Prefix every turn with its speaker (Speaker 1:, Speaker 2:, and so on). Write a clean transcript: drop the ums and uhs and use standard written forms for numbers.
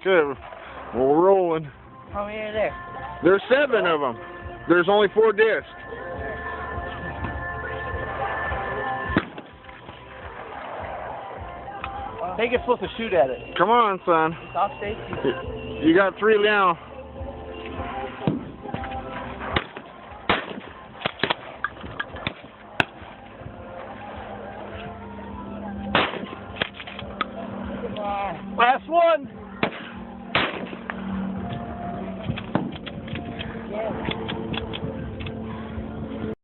Speaker 1: Good. Well, we're rolling.
Speaker 2: How many are there?
Speaker 1: There's 7 of them. There's only 4 discs.
Speaker 2: I think it's supposed to shoot at it.
Speaker 1: Come on, son.
Speaker 2: Stop safety.
Speaker 1: You got 3 now.
Speaker 2: Last one.